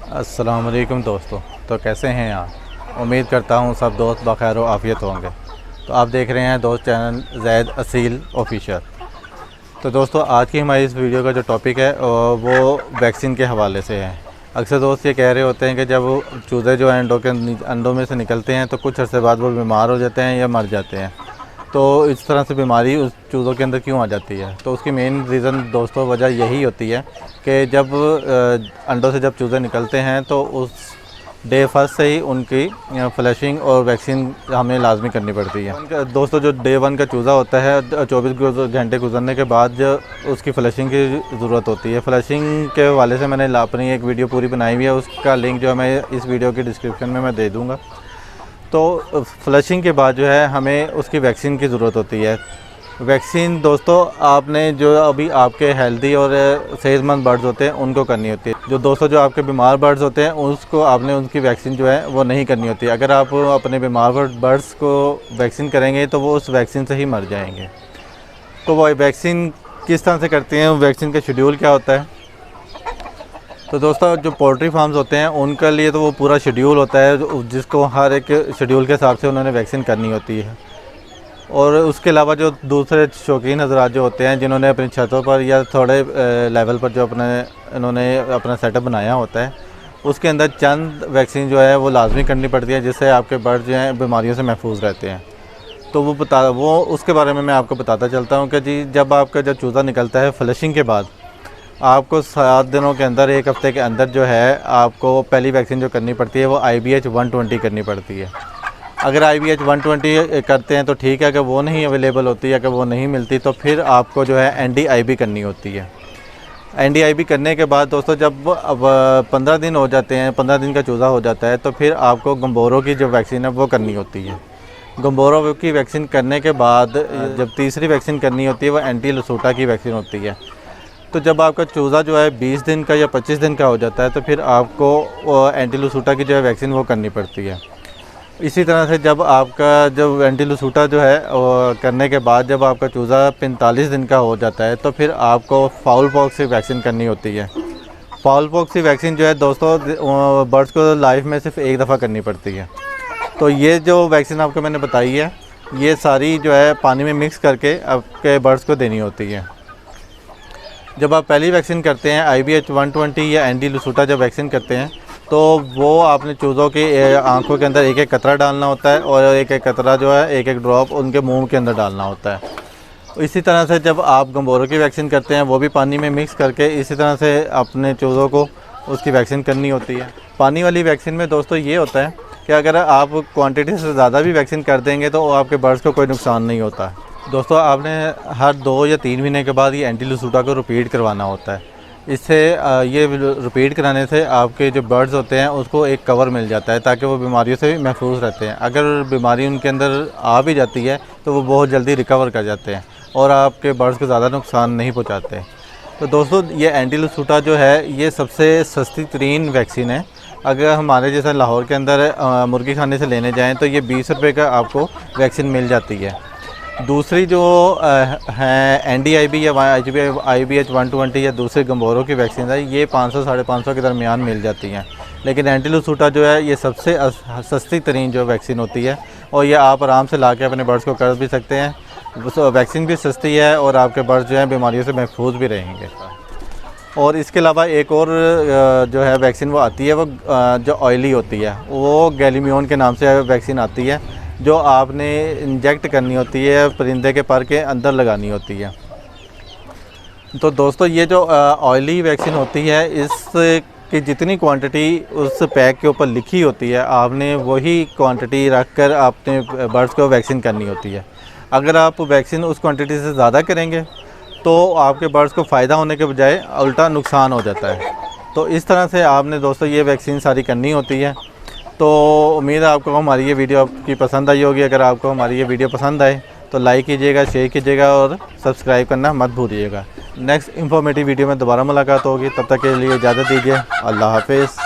अस्सलाम वालेकुम दोस्तों। तो कैसे हैं आप? उम्मीद करता हूँ सब दोस्त बखैर व आफ़ियत होंगे। तो आप देख रहे हैं दोस्त चैनल ज़ैद असील ऑफिशियल। तो दोस्तों आज की हमारी इस वीडियो का जो टॉपिक है वो वैक्सीन के हवाले से है। अक्सर दोस्त ये कह रहे होते हैं कि जब चूज़े जो हैं अंडों में से निकलते हैं तो कुछ अर्से बाद वो बीमार हो जाते हैं या मर जाते हैं। तो इस तरह से बीमारी उस चूज़ों के अंदर क्यों आ जाती है? तो उसकी मेन रीज़न दोस्तों वजह यही होती है कि जब अंडों से जब चूज़े निकलते हैं तो उस डे फर्स्ट से ही उनकी फ्लैशिंग और वैक्सीन हमें लाजमी करनी पड़ती है। दोस्तों जो डे वन का चूज़ा होता है 24 घंटे गुजरने के बाद उसकी फ्लैशिंग की ज़रूरत होती है। फ्लैशिंग के हवाले से मैंने अपनी एक वीडियो पूरी बनाई हुई है, उसका लिंक जो है मैं इस वीडियो की डिस्क्रिप्शन में मैं दे दूँगा। तो फ्लशिंग के बाद जो है हमें उसकी वैक्सीन की ज़रूरत होती है। वैक्सीन दोस्तों आपने जो अभी आपके हेल्दी और सेहतमंद बर्ड्स होते हैं उनको करनी होती है। जो आपके बीमार बर्ड्स होते हैं उसको आपने उनकी वैक्सीन जो है वो नहीं करनी होती है। अगर आप अपने बीमार बर्ड्स को वैक्सीन करेंगे तो वो उस वैक्सीन से ही मर जाएंगे। तो वो वैक्सीन किस तरह से करते हैं, वैक्सीन का शेड्यूल क्या होता है? तो दोस्तों जो पोल्ट्री फार्म्स होते हैं उनके लिए तो वो पूरा शेड्यूल होता है जिसको हर एक शेड्यूल के हिसाब से उन्होंने वैक्सीन करनी होती है। और उसके अलावा जो दूसरे शौकीन हज़रात जो होते हैं जिन्होंने अपनी छतों पर या थोड़े लेवल पर जो इन्होंने अपना सेटअप बनाया होता है उसके अंदर चंद वैक्सीन जो है वो लाजमी करनी पड़ती है जिससे आपके बर्ड जो हैं बीमारियों से महफूज रहते हैं। तो वो उसके बारे में मैं आपको बताता चलता हूँ कि जी जब चूज़ा निकलता है फ्लशिंग के बाद आपको 7 दिनों के अंदर, एक हफ़्ते के अंदर जो है आपको पहली वैक्सीन जो करनी पड़ती है वो IBH 120 करनी पड़ती है। अगर IBH 120 करते हैं तो ठीक है, अगर वो नहीं अवेलेबल होती है, अगर वो नहीं मिलती तो फिर आपको जो है NDIB करनी होती है। NDIB करने के बाद दोस्तों जब अब 15 दिन हो जाते हैं, 15 दिन का चूज़ा हो जाता है तो फिर आपको गम्बोरों की जो वैक्सीन है वो करनी होती है। गम्बोरों की वैक्सीन करने के बाद जब तीसरी वैक्सीन करनी होती है वो एंटी लसूटा की वैक्सीन होती है। तो जब आपका चूज़ा जो है 20 दिन का या 25 दिन का हो जाता है तो फिर आपको एंटी लसूटा की जो है वैक्सीन वो करनी पड़ती है। इसी तरह से जब एंटी लसूटा जो है करने के बाद जब आपका चूज़ा 45 दिन का हो जाता है तो फिर आपको फाउल पॉक्स की वैक्सीन करनी होती है। फाउल पॉक्स की वैक्सीन जो है दोस्तों बर्ड्स को लाइफ में सिर्फ एक दफ़ा करनी पड़ती है। तो ये जो वैक्सीन आपको मैंने बताई है ये सारी जो है पानी में मिक्स करके आपके बर्ड्स को देनी होती है। जब आप पहली वैक्सीन करते हैं IBH 120 या एंटी लसूटा जब वैक्सीन करते हैं तो वो आपने चूज़ों की आंखों के अंदर एक एक कतरा डालना होता है और एक एक कतरा जो है एक एक ड्रॉप उनके मुंह के अंदर डालना होता है। इसी तरह से जब आप गम्बोरों की वैक्सीन करते हैं वो भी पानी में मिक्स करके इसी तरह से अपने चूज़ों को उसकी वैक्सीन करनी होती है। पानी वाली वैक्सीन में दोस्तों ये होता है कि अगर आप क्वान्टिटी से ज़्यादा भी वैक्सीन कर देंगे तो आपके बर्ड्स को कोई नुकसान नहीं होता है। दोस्तों आपने हर 2 या 3 महीने के बाद ये एंटी लसूटा को रिपीट करवाना होता है। इससे ये रिपीट कराने से आपके जो बर्ड्स होते हैं उसको एक कवर मिल जाता है ताकि वो बीमारियों से भी महफूज रहते हैं। अगर बीमारी उनके अंदर आ भी जाती है तो वो बहुत जल्दी रिकवर कर जाते हैं और आपके बर्ड्स को ज़्यादा नुकसान नहीं पहुँचाते। तो दोस्तों ये एंटी लसूटा जो है ये सबसे सस्ती तरीन वैक्सीन है। अगर हमारे जैसा लाहौर के अंदर मुर्गी खाने से लेने जाएँ तो ये 20 रुपये का आपको वैक्सीन मिल जाती है। दूसरी जो है NDIB या IBH 120 या दूसरे गम्बोरों की वैक्सीन है ये 500 साढ़े 500 के दरमियान मिल जाती हैं। लेकिन एंटी लसूटा जो है ये सबसे सस्ती तरीन जो वैक्सीन होती है और ये आप आराम से ला के अपने बर्ड्स को कर भी सकते हैं। वैक्सीन भी सस्ती है और आपके बर्ड्स जो हैं बीमारियों से महफूज भी रहेंगे। और इसके अलावा एक और जो है वैक्सीन वो आती है वो जो ऑयली होती है वो गैलीमियोन के नाम से वैक्सीन आती है जो आपने इंजेक्ट करनी होती है, परिंदे के पर के अंदर लगानी होती है। तो दोस्तों ये जो ऑयली वैक्सीन होती है इसकी जितनी क्वांटिटी उस पैक के ऊपर लिखी होती है आपने वही क्वांटिटी रख कर अपने बर्ड्स को वैक्सीन करनी होती है। अगर आप वैक्सीन उस क्वांटिटी से ज़्यादा करेंगे तो आपके बर्ड्स को फ़ायदा होने के बजाय उल्टा नुकसान हो जाता है। तो इस तरह से आपने दोस्तों ये वैक्सीन सारी करनी होती है। तो उम्मीद है आपको हमारी ये वीडियो आपकी पसंद आई होगी। अगर आपको हमारी ये वीडियो पसंद आए तो लाइक कीजिएगा, शेयर कीजिएगा और सब्सक्राइब करना मत भूलिएगा। नेक्स्ट इंफॉर्मेटिव वीडियो में दोबारा मुलाकात होगी, तब तक के लिए इजाज़त दीजिए। अल्लाह हाफिज़।